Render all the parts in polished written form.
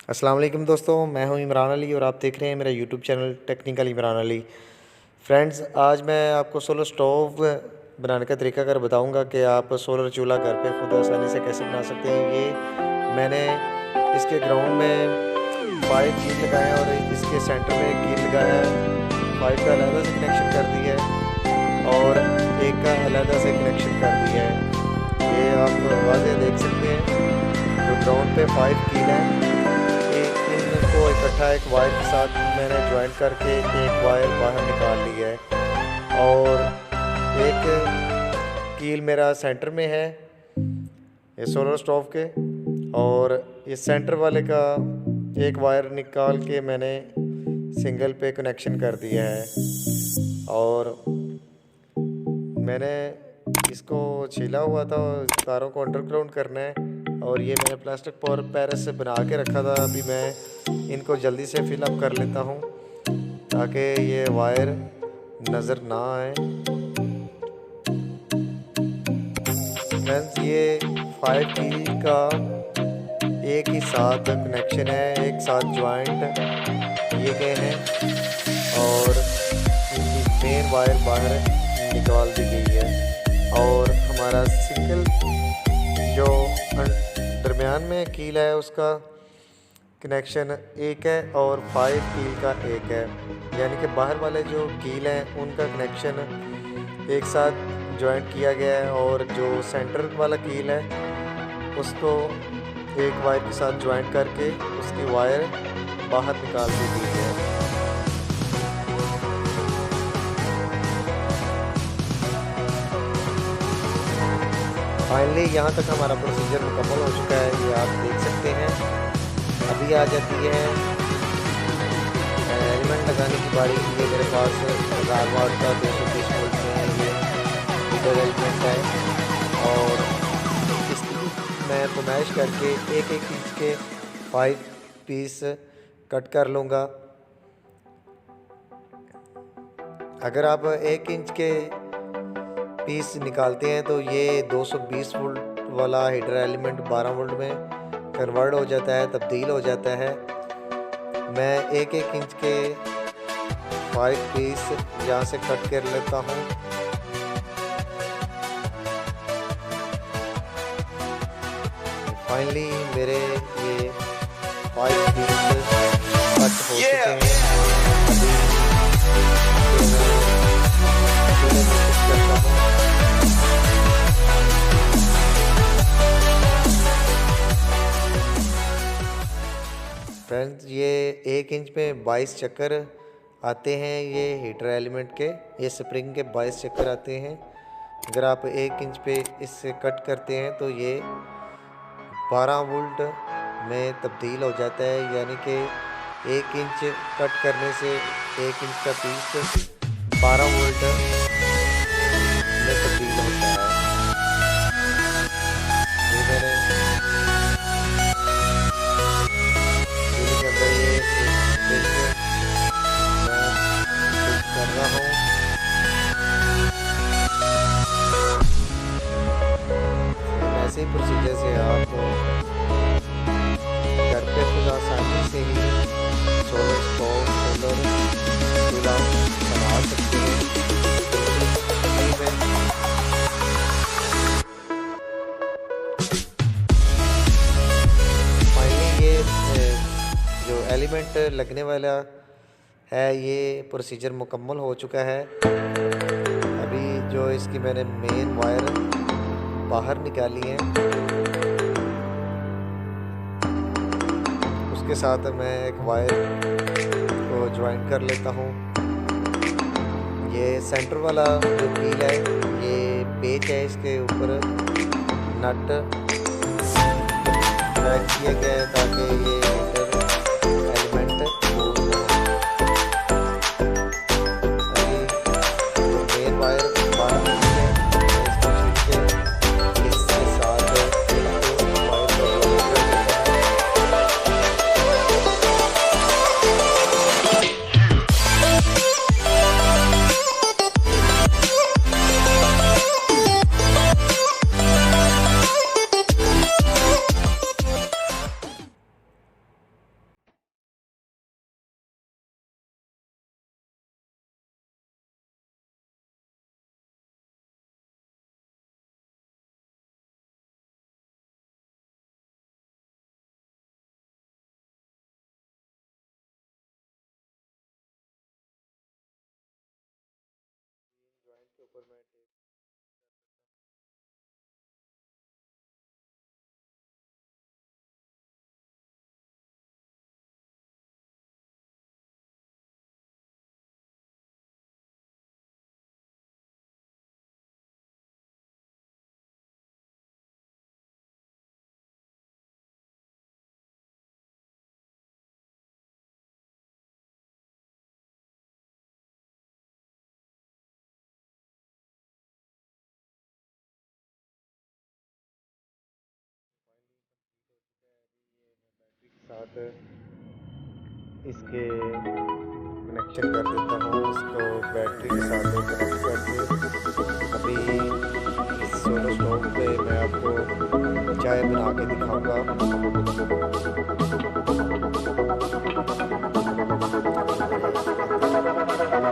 अस्सलाम वालेकुम दोस्तों, मैं हूं इमरान अली और आप देख रहे हैं मेरा YouTube channel technical Imran Ali. Friends, आज मैं आपको सोलर स्टोव बनाने का तरीका कर बताऊंगा कि आप सोलर चूल्हा घर पे खुद आसानी से कैसे बना सकते हैं। ये मैंने इसके ग्राउंड में 5 कील लगाए हैं और इसके सेंटर में एक कील लगाया है। 5 का अलग से कनेक्शन कर दिया है और एक का अलग से कनेक्शन कर दिया है। ये आप वाज़ेह देख सकते हैं, जो ग्राउंड पे 5 कील हैं, इनको इकट्ठा एक वायर के साथ मैंने ज्वाइन करके एक वायर बाहर निकाल लिया है और एक कील मेरा सेंटर में है ये सोलर स्टोव के, और इस सेंटर वाले का एक वायर निकाल के मैंने सिंगल पे कनेक्शन कर दिया है। और मैंने इसको छीला हुआ था, तारों को अंडरग्राउंड करना है और ये मैंने प्लास्टिक पावर पैरस से बना के रखा था। अभी मैं इनको जल्दी से फिलअप कर लेता हूँ ताकि ये वायर नज़र ना आए। फ्रेंड्स, ये 5 कील का एक ही साथ कनेक्शन है, एक साथ ज्वाइंट किए गए हैं और इनकी मेन वायर बाहर निकाल दी गई है और हमारा सिंगल जो दरमियान में कील है उसका कनेक्शन एक है और 5 कील का एक है, यानी कि बाहर वाले जो कील हैं उनका कनेक्शन एक साथ जॉइंट किया गया है और जो सेंटर वाला कील है उसको एक वायर के साथ जॉइंट करके उसकी वायर बाहर निकाल दी गई है। फाइनली यहाँ तक हमारा प्रोसीजर मुकम्मल हो चुका है, ये आप देख सकते हैं। अभी आ जाती है एलिमेंट लगाने की बारी। ये मेरे पास 1000 वाट का 220 वोल्ट में ये हीटर एलिमेंट है और इसकी मैं फरमाइश करके एक इंच के 5 पीस कट कर लूँगा। अगर आप 1 इंच के पीस निकालते हैं तो ये 220 वोल्ट वाला हीटर एलिमेंट 12 वोल्ट में कन्वर्ट हो जाता है, तब्दील हो जाता है। मैं 1 इंच के 5 पीस यहाँ से कट कर लेता हूँ। फाइनली मेरे ये 5 पीस कट हो चुके हैं। फ्रेंड्स, ये 1 इंच में 22 चक्कर आते हैं। ये हीटर एलिमेंट के, ये स्प्रिंग के 22 चक्कर आते हैं। अगर आप 1 इंच पे इससे कट करते हैं तो ये 12 वोल्ट में तब्दील हो जाता है, यानी कि 1 इंच कट करने से 1 इंच का पीस 12 वोल्ट में तब्दील होता है। ये मैंने कर रहा हूँ। ऐसे ही प्रोसीजर से आप घर पे खुद आसानी से ही सोलर स्टोव, सोलर चूल्हा बना सकते हैं। फाइनली ये जो एलिमेंट लगने वाला है ये प्रोसीजर मुकम्मल हो चुका है। अभी जो इसकी मैंने मेन वायर बाहर निकाली है उसके साथ मैं एक वायर को ज्वाइन कर लेता हूँ। ये सेंटर वाला जो कील है, ये पेच है, इसके ऊपर नट ड्रैग किया गया है ताकि ये एलिमेंट ऊपर मैं टेप कर देता हूँ। साथ इसके कनेक्शन कर देता हूँ, इसको बैटरी के साथ कनेक्ट करके। अभी इस सोलर स्टोव पे मैं आपको चाय बना के दिखाऊंगा।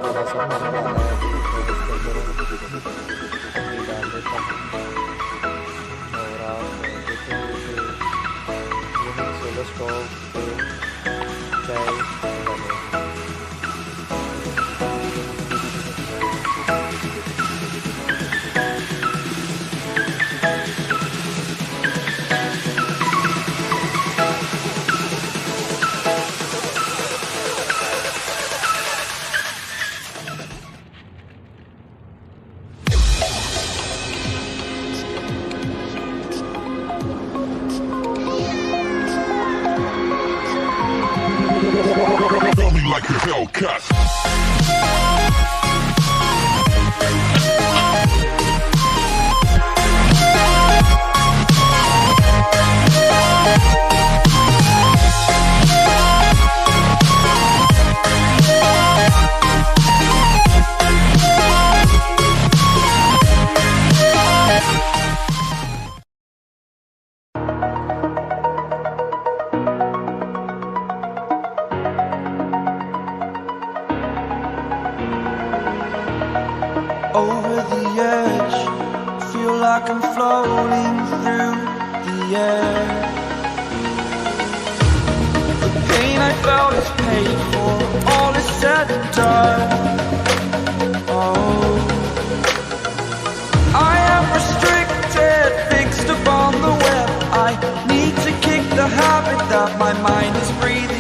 थोड़ा सा पानी डाला है अभी इसके अंदर, अभी डाल देता हूँ और आप देखेंगे कि यही सोलर स्टोव पे चाय बनेगी। Like a Hellcat. Over the edge, feel like I'm floating through the air. The pain I felt is paid for, all is said and done. Oh, I am restricted, fixed upon the web. I need to kick the habit that my mind is breathing.